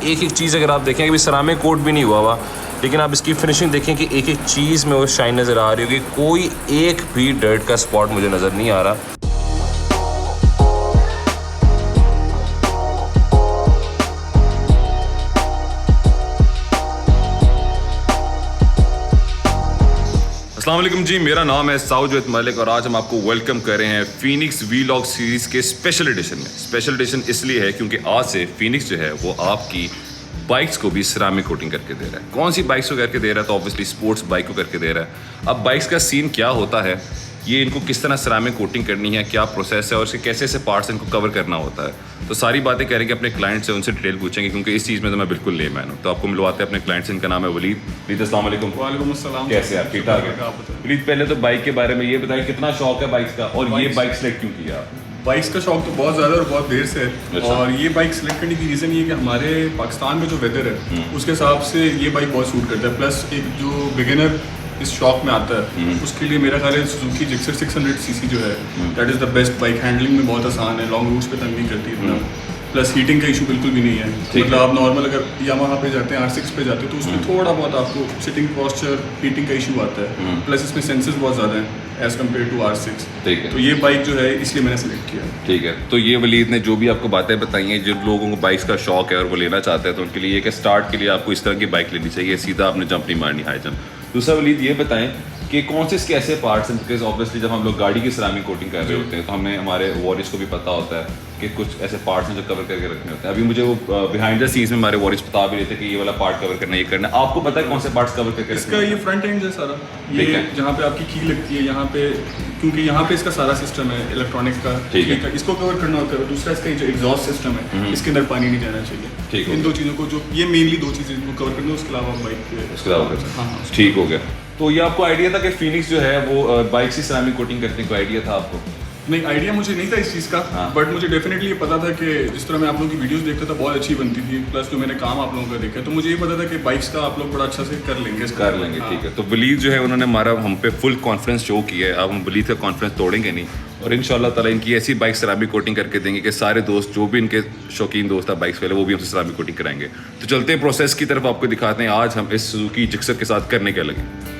एक एक चीज़ अगर आप देखें कि सरामिक कोट भी नहीं हुआ लेकिन आप इसकी फिनिशिंग देखें कि एक एक चीज़ में वो शाइन नज़र आ रही होगी, कोई एक भी डर्ट का स्पॉट मुझे नज़र नहीं आ रहा। अस्सलाम वालेकुम जी, मेरा नाम है साउद मलिक और आज हम आपको वेलकम कर रहे हैं फीनिक्स वीलॉग सीरीज़ के स्पेशल एडिशन में। स्पेशल एडिशन इसलिए है क्योंकि आज से फीनिक्स जो है वो आपकी बाइक्स को भी सिरामिक कोटिंग करके दे रहा है। कौन सी बाइक्स को करके दे रहा है? तो ऑब्वियसली स्पोर्ट्स बाइक को करके दे रहा है। अब बाइक्स का सीन क्या होता है, ये इनको किस तरह सिरामिक कोटिंग करनी है, क्या प्रोसेस है और उसके कैसे ऐसे पार्ट्स इनको कवर करना होता है, तो सारी बातें करेंगे अपने क्लाइंट से, उनसे डिटेल पूछेंगे क्योंकि इस चीज़ में तो मैं बिल्कुल लेमैन हूँ। तो आपको मिलवाते हैं अपने क्लाइंट से। इनका नाम है वलीद। वलीद अस्सलाम वालेकुम। वालेकुम अस्सलाम। कैसे आप? ठीक ठाक है। वलीद, पहले तो बाइक के बारे में ये बताइए, कितना शौक है बाइक्स का और ये बाइक सेलेक्ट क्यों किया आप? बाइक्स का शौक तो बहुत ज़्यादा और बहुत देर से है। और ये बाइक सेलेक्ट करने की रीज़न ये है कि हमारे पाकिस्तान में जो वेदर है उसके हिसाब से ये बाइक बहुत सूट करता है। प्लस एक जो बिगिनर इस शौक में आता है उसके लिए मेरा ख्याल है सुजुकी जिक्सर 600 सीसी जो है that is the best bike. Handling में बहुत आसान है, लॉन्ग रूट्स पे तंग नहीं करती इतना। प्लस हीटिंग का इशू बिल्कुल भी नहीं है। मतलब आप नॉर्मल अगर यामाहा पे जाते हैं, R6 पे जाते हैं तो उसमें थोड़ा बहुत आपको सिटिंग पोस्चर हीटिंग का इशू आता है। प्लस इसमें सेंसर्स बहुत ज़्यादा हैं एज़ कम्पेयर टू R6। ठीक है, तो ये बाइक जो है इसलिए मैंने सेलेक्ट किया। ठीक है, तो ये वलीद ने जो भी आपको बातें बताई हैं, जिन लोगों को बाइक्स का शौक है और वो लेना चाहते हैं तो उनके लिए एक स्टार्ट के लिए आपको इस तरह की बाइक लेनी चाहिए, सीधा आपने जंप नहीं मारनी, हाई जंप। दूसरा वलीद ये बताएं कि कौन से इसके ऐसे पार्ट्स हैं, बिकॉज ऑब्वियसली जब हम लोग गाड़ी की सिरामिक कोटिंग कर रहे होते हैं तो हमें हमारे वॉरिस को भी पता होता है कि कुछ ऐसे पार्ट्स हैं जो कवर करके रखने होते हैं। अभी मुझे वो बिहाइंड द सीन्स में हमारे वॉरिस बता भी रहे थे कि ये वाला पार्ट कवर करना, ये करना। आपको पता है कौन से पार्ट्स कवर करके इसका ये फ्रंट एंड है सारा, ये जहाँ पे आपकी की लगती है यहाँ पे, क्योंकि यहाँ पे इसका सारा सिस्टम है इलेक्ट्रॉनिक का, ठीक है, इसको कवर करना होता है। दूसरा इसका जो एग्जॉस्ट सिस्टम है इसके अंदर पानी नहीं जाना चाहिए। ठीक है, इन दो चीज़ों को, जो ये मेनली दो चीज़ें इनको कवर करना है, उसके अलावा बाइक हाँ ठीक हो गया। तो ये आपको आइडिया था कि फीनिक्स जो है वो बाइक से सिरामिक कोटिंग करने को आइडिया था आपको? नहीं, आइडिया मुझे नहीं था इस चीज़ का, बट मुझे डेफिनेटली ये पता था कि जिस तरह मैं आप लोगों की वीडियोस देखता था बहुत अच्छी बनती थी। प्लस जो मैंने काम आप लोगों का देखा तो मुझे ये पता था कि बाइक्स का आप लोग बड़ा अच्छा से कर लेंगे। ठीक है, तो वलीद जो है उन्होंने हमारा हम पे फुल कॉन्फिडेंस शो किया है। अब हम वलीद का कॉन्फिडेंस तोड़ेंगे नहीं और इंशाल्लाह ताला इनकी ऐसी बाइक सिरामिक कोटिंग करके देंगे कि सारे दोस्त जो भी इनके शौकीन दोस्त है बाइक्स वाले वो भी हमसे सिरामिक कोटिंग कराएंगे। तो चलते हैं प्रोसेस की तरफ, आपको दिखाते हैं आज हम इस सुजुकी जिक्सर के साथ करने क्या लगे।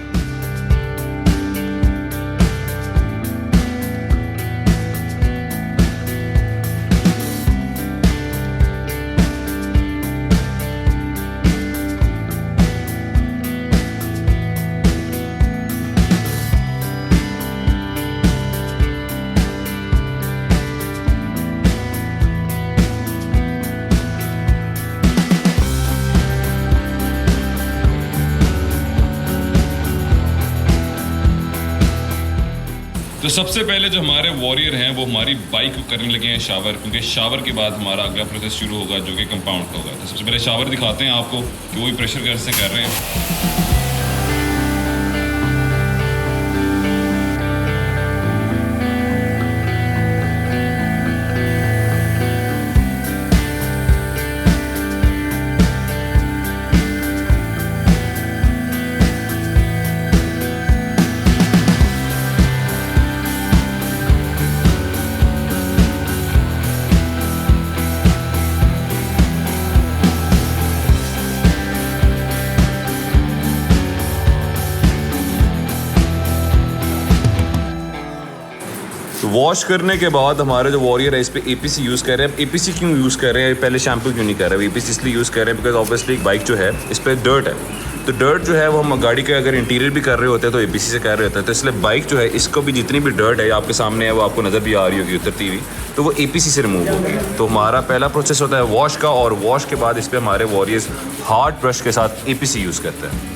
तो सबसे पहले जो हमारे वॉरियर हैं वो हमारी बाइक को करने लगे हैं शावर, क्योंकि शावर के बाद हमारा अगला प्रोसेस शुरू होगा जो कि कंपाउंड का होगा। तो सबसे पहले शावर दिखाते हैं आपको कि वही प्रेशर गैस से कर रहे हैं। वॉश करने के बाद हमारे जो वॉरियर है इस पे APC यूज़ कर रहे हैं। APC क्यों यूज़ कर रहे हैं, पहले शैम्पू क्यों नहीं कर रहे हैं? APC इसलिए यूज़ कर रहे हैं बिकॉज ऑब्वियसली एक बाइक जो है इस पर डर्ट है, तो डर्ट जो है वो हम गाड़ी के अगर इंटीरियर भी कर रहे होते हैं तो APC से कर रहे होते हैं। तो इसलिए बाइक जो है इसको भी जितनी भी डर्ट है आपके सामने है वो आपको नज़र भी आ रही होगी उतरती हुई, तो वो APC से रिमूव होगी। तो हमारा पहला प्रोसेस होता है वॉश का, और वॉश के बाद इस पर हमारे वॉरियर्स हार्ड ब्रश के साथ APC यूज़ करते हैं।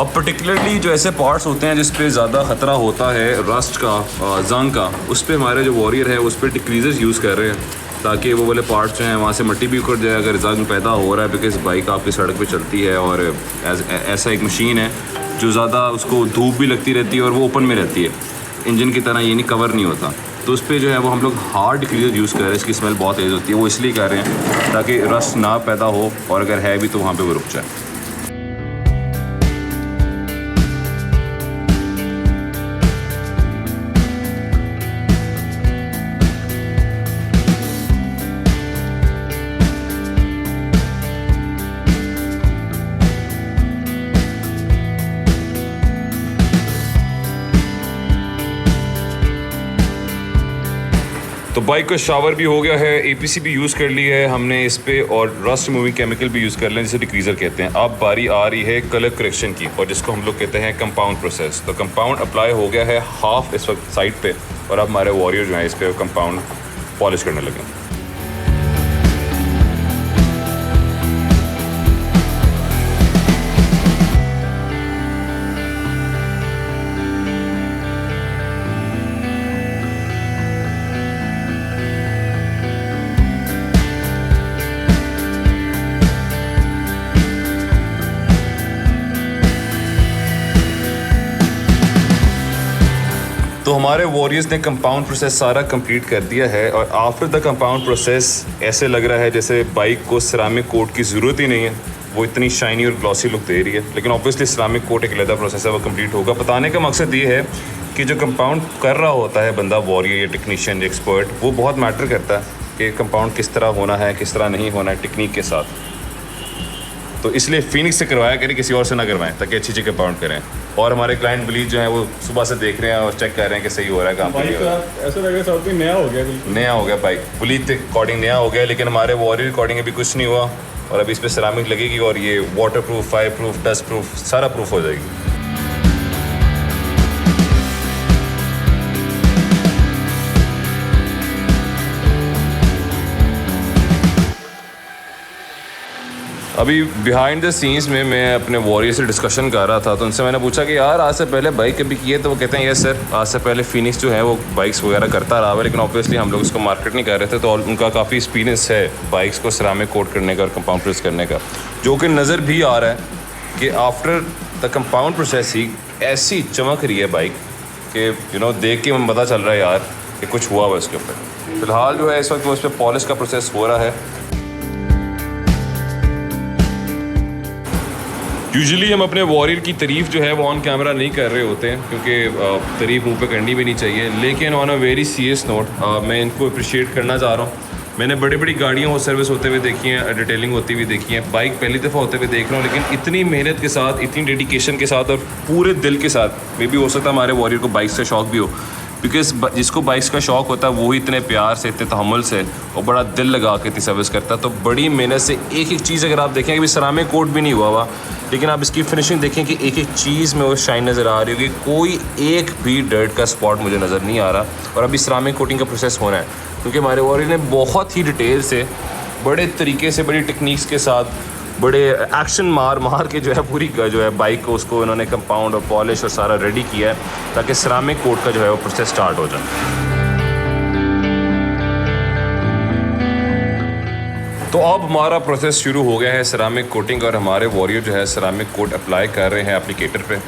अब पर्टिकुलरली जो ऐसे पार्ट्स होते हैं जिस पे ज़्यादा ख़तरा होता है रस्ट का, जंग का, उस पे हमारे जो वॉरियर है उस पर डिक्रीजर्स यूज़ कर रहे हैं ताकि वो वाले पार्ट्स जो हैं वहाँ से मिट्टी भी उखड़ जाए अगर जंग पैदा हो रहा है। बिकॉज बाइक आपकी सड़क पे चलती है और ऐसा एक मशीन है जो ज़्यादा उसको धूप भी लगती रहती है और वो ओपन में रहती है, इंजन की तरह ये नहीं कवर नहीं होता। तो उस पर जो है वो हम लोग हार्ड डिक्रीजर यूज़ कर रहे हैं। इसकी स्मेल बहुत तेज़ होती है, वो इसलिए कर रहे हैं ताकि रस्ट ना पैदा हो, और अगर है भी तो वहाँ पे वो रुक जाए। तो बाइक का शावर भी हो गया है, एपीसी भी यूज़ कर ली है हमने इस पे, और रस्ट रिमूविंग केमिकल भी यूज़ कर लें जिसे डिक्रीज़र कहते हैं। अब बारी आ रही है कलर करेक्शन की, और जिसको हम लोग कहते हैं कंपाउंड प्रोसेस। तो कंपाउंड अप्लाई हो गया है हाफ इस वक्त साइड पे, और अब हमारे वॉरियर जो है इस पर कंपाउंड पॉलिश करने लगे। तो हमारे वॉरियर्स ने कंपाउंड प्रोसेस सारा कंप्लीट कर दिया है, और आफ्टर द कंपाउंड प्रोसेस ऐसे लग रहा है जैसे बाइक को सिरामिक कोट की ज़रूरत ही नहीं है, वो इतनी शाइनी और ग्लॉसी लुक दे रही है। लेकिन ऑब्वियसली सिरामिक कोट एक अलग प्रोसेस है, वो कंप्लीट होगा। बताने का मकसद ये है कि जो कंपाउंड कर रहा होता है बंदा, वॉरियर या टेक्नीशियन, एक्सपर्ट, वो बहुत मैटर करता है कि कंपाउंड किस तरह होना है, किस तरह नहीं होना है टेक्निक के साथ। तो इसलिए फिनिक्स से करवाया करें, किसी और से ना करवाएं, ताकि अच्छी चीज़ कंपाउंड करें। और हमारे क्लाइंट ब्लीच जो है वो सुबह से देख रहे हैं और चेक कर रहे हैं कि सही हो रहा है काम। ऐसा लग रहा है नया हो गया, नया हो गया बाइक, ब्लीच के अकॉर्डिंग नया हो गया। लेकिन हमारे वॉरियर अकॉर्डिंग अभी कुछ नहीं हुआ, और अभी इस पर सिरामिक लगेगी, और ये water proof, fire proof, dust proof, सारा प्रूफ हो जाएगी। अभी बिहाइंड द सीन्स में मैं अपने वॉरियर से डिस्कशन कर रहा था, तो उनसे मैंने पूछा कि यार आज से पहले बाइक कभी की है? तो वो कहते हैं यस सर, आज से पहले फिनिक्स जो है वो बाइक्स वगैरह करता रहा है, लेकिन ऑब्वियसली हम लोग उसको मार्केट नहीं कर रहे थे। तो उनका काफ़ी एक्सपीरियंस है बाइक्स को सिरामिक कोट करने का और कंपाउंड प्रोसेस करने का, जो कि नज़र भी आ रहा है कि आफ्टर द कंपाउंड प्रोसेस ही ऐसी चमक रही है बाइक कि देख के पता चल रहा है यार कि कुछ हुआ हुआ इसके ऊपर। फिलहाल जो है इस वक्त वो इस पर पॉलिश का प्रोसेस हो रहा है। यूजुअली हम अपने वॉरियर की तारीफ़ जो है वो ऑन कैमरा नहीं कर रहे होते हैं, क्योंकि तारीफ़ मुंह पे करनी भी नहीं चाहिए। लेकिन on a very serious note मैं इनको अप्रिशिएट करना चाह रहा हूँ। मैंने बड़ी बड़ी गाड़ियों को सर्विस होते हुए देखी है, डिटेलिंग होती हुई देखी है, बाइक पहली दफ़ा होते हुए देख रहा हूँ। लेकिन इतनी मेहनत के साथ, इतनी डेडिकेशन के साथ और पूरे दिल के साथ, मे भी हो सकता है हमारे वॉरियर को बाइक से शौक भी हो, बिकॉज जिसको बाइक्स का शौक़ होता है वो ही इतने प्यार से, इतने तहम्मुल से और बड़ा दिल लगा के इतनी सर्विस करता है। तो बड़ी मेहनत से एक एक चीज़, अगर आप देखें कि सिरामिक कोट भी नहीं हुआ, लेकिन आप इसकी फिनिशिंग देखें कि एक एक चीज़ में वो शाइन नज़र आ रही होगी, कोई एक भी डर्ट का स्पॉट मुझे नज़र नहीं आ रहा। और अभी सिरामिक कोटिंग का प्रोसेस होना है, क्योंकि हमारे वॉरियर ने बहुत ही डिटेल से, बड़े तरीके से, बड़ी टेक्निक्स के साथ, बड़े एक्शन मार के जो है पूरी जो है बाइक को, उसको इन्होंने कंपाउंड और पॉलिश और सारा रेडी किया है ताकि सिरामिक कोट का जो है वो प्रोसेस स्टार्ट हो जाए। तो अब हमारा प्रोसेस शुरू हो गया है सिरामिक कोटिंग, और हमारे वॉरियर जो है सिरामिक कोट अप्लाई कर रहे हैं एप्लीकेटर पे।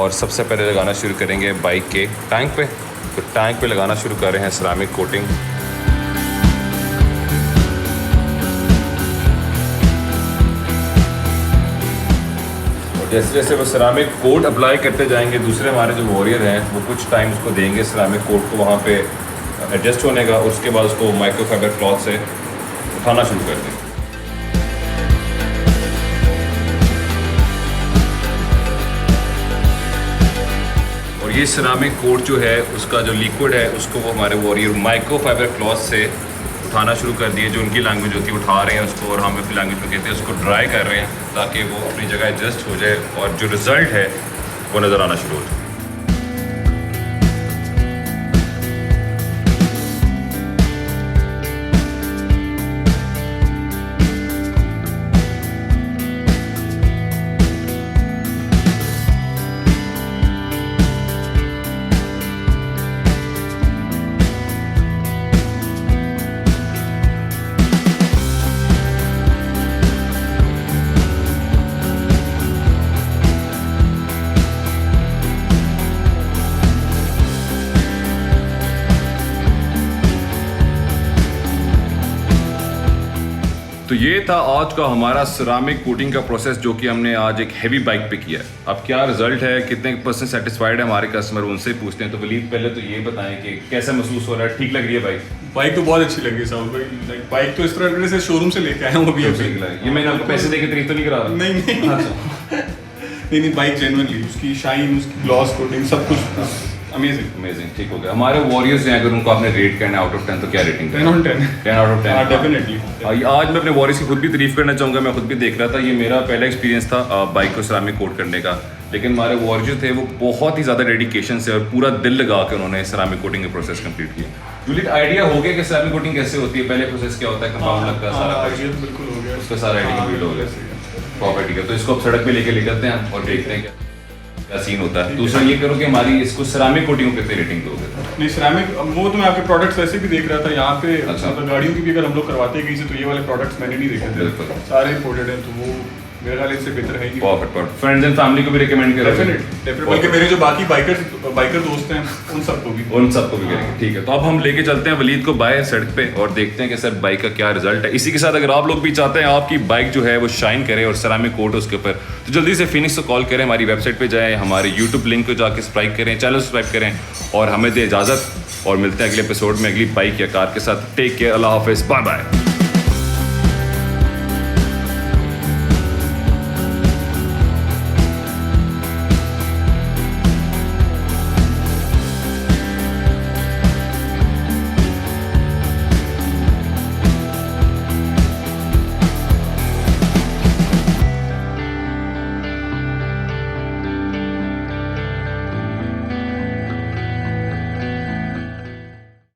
और सबसे पहले लगाना शुरू करेंगे बाइक के टैंक पे। तो टैंक पे लगाना शुरू कर रहे हैं सिरामिक कोटिंग। जैसे जैसे वो सिरामिक कोट अप्लाई करते जाएंगे, दूसरे हमारे जो वॉरियर हैं वो कुछ टाइम उसको देंगे सिरामिक कोट को वहाँ पे एडजस्ट होने का। उसके बाद उसको माइक्रोफाइबर क्लॉथ से उठाना शुरू कर देंगे। और ये सिरामिक कोट जो है उसका जो लिक्विड है उसको वो हमारे वॉरियर माइक्रोफाइबर क्लॉथ से उठाना शुरू कर दिए। जो उनकी लैंग्वेज होती है उठा रहे हैं उसको, और हम अपनी लैंग्वेज में कहते हैं उसको ड्राई कर रहे हैं ताकि वो अपनी जगह एडजस्ट हो जाए और जो रिज़ल्ट है वो नज़र आना शुरू हो जाए। ये था आज का हमारा सिरामिक कोटिंग का प्रोसेस जो कि हमने आज एक हैवी बाइक पे किया है। अब क्या रिजल्ट है, कितने % सेटिस्फाइड है हमारे कस्टमर, उनसे पूछते हैं। तो वलीद पहले तो ये बताएं कि कैसा महसूस हो रहा है, ठीक लग रही है बाइक? बाइक तो बहुत अच्छी लगी साउथ भाई, लाइक बाइक तो इस तरह लग रही है शोरूम से लेके आया हूँ अभी अभी। ये मैंने आपको पैसे देके तारीफ तो नहीं करा रहा? नहीं नहीं बाइक जेन्युइनली उसकी शाइन, उसकी ग्लॉस कोटिंग सब कुछ अमेजिंग। ठीक हो गया। हमारे वॉरियर्स हैं, अगर उनको आपने रेट करना है आउट ऑफ 10 तो क्या rating? 10 on 10 10 out of 10 definitely. आज मैं अपने वॉरियर्स की खुद भी तारीफ करना चाहूँगा। मैं खुद भी देख रहा था, ये मेरा पहला एक्सपीरियंस था बाइक को सिरामिक कोट करने का, लेकिन हमारे वॉरियर्स थे वो बहुत ही ज़्यादा डेडिकेशन से और पूरा दिल लगा के उन्होंने सिरामिक कोटिंग का प्रोसेस कंप्लीट किया। जुलियट आइडिया हो गया कि सिरामिक कोटिंग कैसे होती है, पहले प्रोसेस क्या होता है, कंपाउंड लगता है सारा, आइडिया तो बिल्कुल हो गया, उसका सारा आइडिया कंप्लीट हो गया। प्रॉपर्टी का तो इसको अब सड़क पे लेके चलते हैं और देखते हैं क्या सीन होता है। दूसरा ये करो कि हमारी इसको सिरामिक कोटिंग को कितनी रेटिंग दोगे? नहीं सिरामिक वो तो मैं आपके प्रोडक्ट्स वैसे भी देख रहा था यहाँ पे। अच्छा। मतलब गाड़ियों की भी अगर हम लोग करवाते हैं कहीं से, तो ये वाले प्रोडक्ट्स मैंने नहीं देखे थे, सारे इंपोर्टेड हैं, तो वो मेरे ख्याल इससे बेहतर है ही। परफेक्ट। फ्रेंड्स एंड फैमिली को भी रिकमेंड करें? डेफिनेटली, बल्कि मेरे जो बाकी बाइकर दोस्त हैं उन सबको भी करेंगे। ठीक है, तो अब हम लेके चलते हैं वलीद को बाहर सड़क पे और देखते हैं कि सर बाइक का क्या रिजल्ट है। इसी के साथ अगर आप लोग भी चाहते हैं आपकी बाइक जो है वो शाइन करे और सिरामिक कोट उसके ऊपर, तो जल्दी से फिनिक्स को कॉल करें, हमारी वेबसाइट पे जाएं, हमारे यूट्यूब लिंक को जाके सब्सक्राइब करें, चैनल सब्सक्राइब करें और हमें दे इजाज़त। और मिलते हैं अगले एपिसोड में अगली बाइक या कार के साथ। टेक केयर, अल्लाह हाफिज़, बाय बाय।